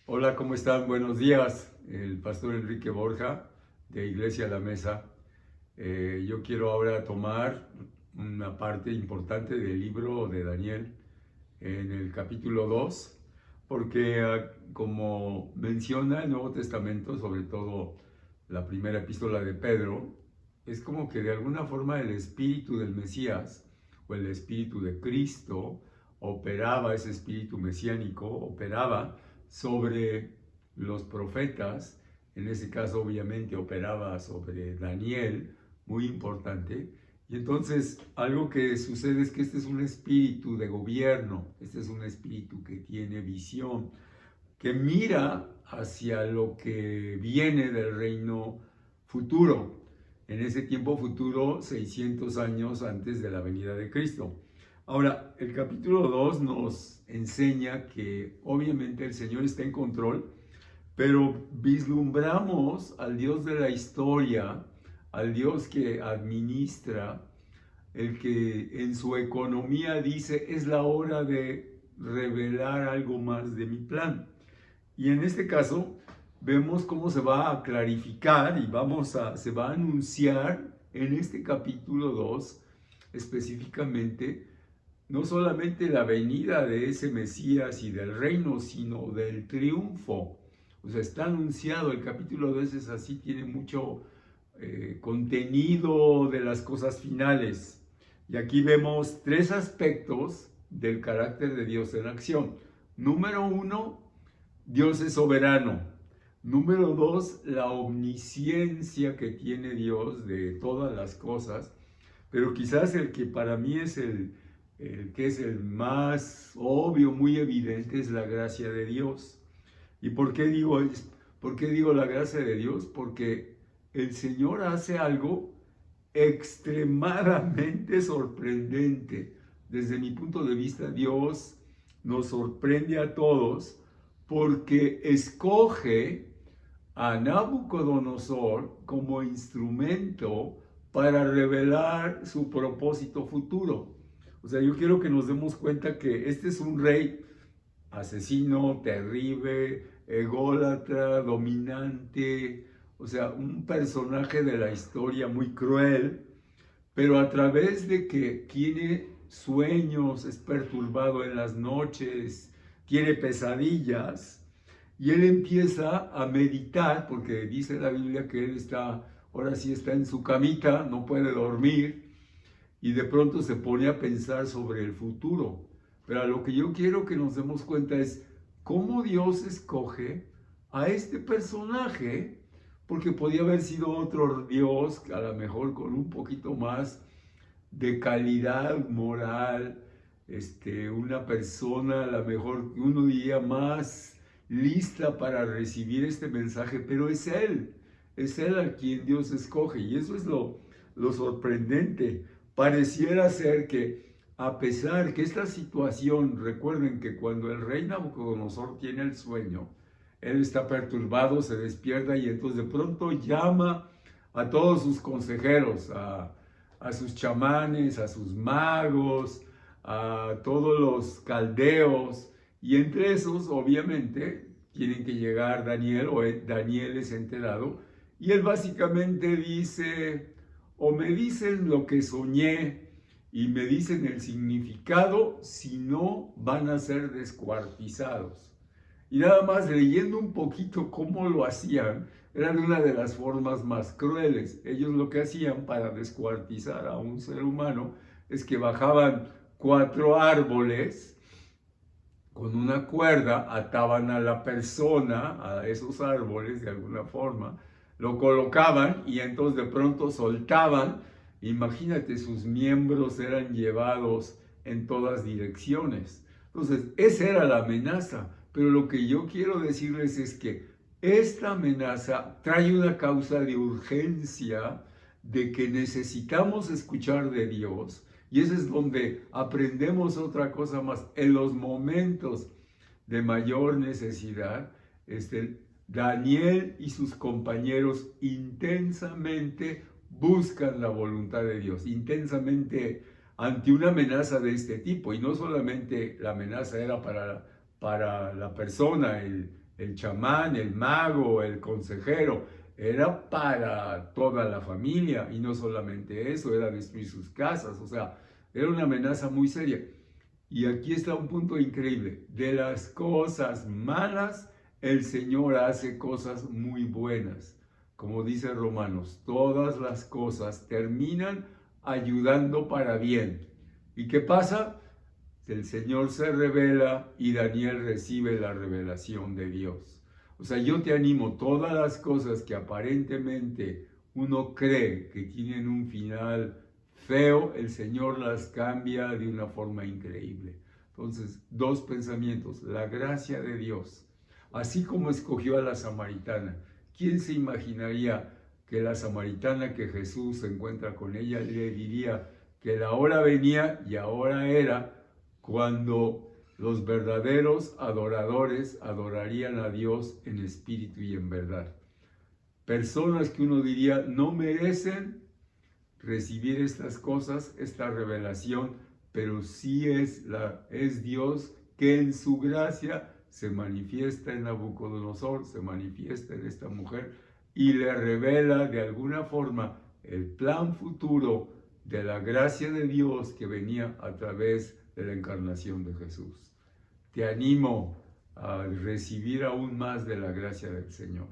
Hola, ¿cómo están? Buenos días. El pastor Enrique Borja de Iglesia La Mesa. Yo quiero ahora tomar una parte importante del libro de Daniel en el capítulo 2, porque como menciona el Nuevo Testamento, sobre todo la primera epístola de Pedro, es como que de alguna forma el espíritu del Mesías o el espíritu de Cristo operaba, ese espíritu mesiánico operaba sobre los profetas. En ese caso obviamente operaba sobre Daniel, muy importante. Y entonces algo que sucede es que este es un espíritu de gobierno, este es un espíritu que tiene visión, que mira hacia lo que viene del reino futuro. En ese tiempo futuro, 600 años antes de la venida de Cristo. Ahora, el capítulo 2 nos enseña que obviamente el Señor está en control, pero vislumbramos al Dios de la historia, al Dios que administra, el que en su economía dice, es la hora de revelar algo más de mi plan. Y en este caso vemos cómo se va a clarificar y se va a anunciar en este capítulo 2 específicamente no solamente la venida de ese Mesías y del reino, sino del triunfo. O sea, está anunciado, el capítulo 2 es así, tiene mucho contenido de las cosas finales. Y aquí vemos tres aspectos del carácter de Dios en acción. Número uno, Dios es soberano. Número dos, la omnisciencia que tiene Dios de todas las cosas. Pero quizás el que para mí es el que es el más obvio, muy evidente, es la gracia de Dios. ¿Y por qué digo la gracia de Dios? Porque el Señor hace algo extremadamente sorprendente. Desde mi punto de vista, Dios nos sorprende a todos porque escoge a Nabucodonosor como instrumento para revelar su propósito futuro. O sea, yo quiero que nos demos cuenta que este es un rey asesino, terrible, ególatra, dominante, o sea, un personaje de la historia muy cruel, pero a través de que tiene sueños, es perturbado en las noches, tiene pesadillas, y él empieza a meditar, porque dice la Biblia que él está, ahora sí está en su camita, no puede dormir, y de pronto se pone a pensar sobre el futuro. Pero a lo que yo quiero que nos demos cuenta es cómo Dios escoge a este personaje, porque podía haber sido otro Dios, a lo mejor con un poquito más de calidad moral, una persona a lo mejor uno diría más lista para recibir este mensaje, pero es Él a quien Dios escoge, y eso es lo sorprendente. Pareciera ser que a pesar que esta situación, recuerden que cuando el rey Nabucodonosor tiene el sueño, él está perturbado, se despierta y entonces de pronto llama a todos sus consejeros, a sus chamanes, a sus magos, a todos los caldeos, y entre esos obviamente tienen que llegar Daniel, o Daniel es enterado, y él básicamente dice, o me dicen lo que soñé y me dicen el significado, si no van a ser descuartizados. Y nada más leyendo un poquito cómo lo hacían, era de una de las formas más crueles. Ellos lo que hacían para descuartizar a un ser humano es que bajaban 4 árboles con una cuerda, ataban a la persona a esos árboles de alguna forma, lo colocaban y entonces de pronto soltaban. Imagínate, sus miembros eran llevados en todas direcciones. Entonces, esa era la amenaza. Pero lo que yo quiero decirles es que esta amenaza trae una causa de urgencia, de que necesitamos escuchar de Dios, y ese es donde aprendemos otra cosa más. En los momentos de mayor necesidad, Daniel y sus compañeros intensamente buscan la voluntad de Dios, intensamente ante una amenaza de este tipo. Y no solamente la amenaza era para la persona, el chamán, el mago, el consejero, era para toda la familia, y no solamente eso, era destruir sus casas, o sea, era una amenaza muy seria. Y aquí está un punto increíble: de las cosas malas, el Señor hace cosas muy buenas. Como dice Romanos, todas las cosas terminan ayudando para bien. ¿Y qué pasa? El Señor se revela y Daniel recibe la revelación de Dios. O sea, yo te animo, todas las cosas que aparentemente uno cree que tienen un final feo, el Señor las cambia de una forma increíble. Entonces, dos pensamientos: la gracia de Dios, así como escogió a la samaritana. ¿Quién se imaginaría que la samaritana, que Jesús se encuentra con ella, le diría que la hora venía y ahora era cuando los verdaderos adoradores adorarían a Dios en espíritu y en verdad? Personas que uno diría no merecen recibir estas cosas, esta revelación, pero sí es Dios que en su gracia se manifiesta en Nabucodonosor, se manifiesta en esta mujer y le revela de alguna forma el plan futuro de la gracia de Dios que venía a través de la encarnación de Jesús. Te animo a recibir aún más de la gracia del Señor.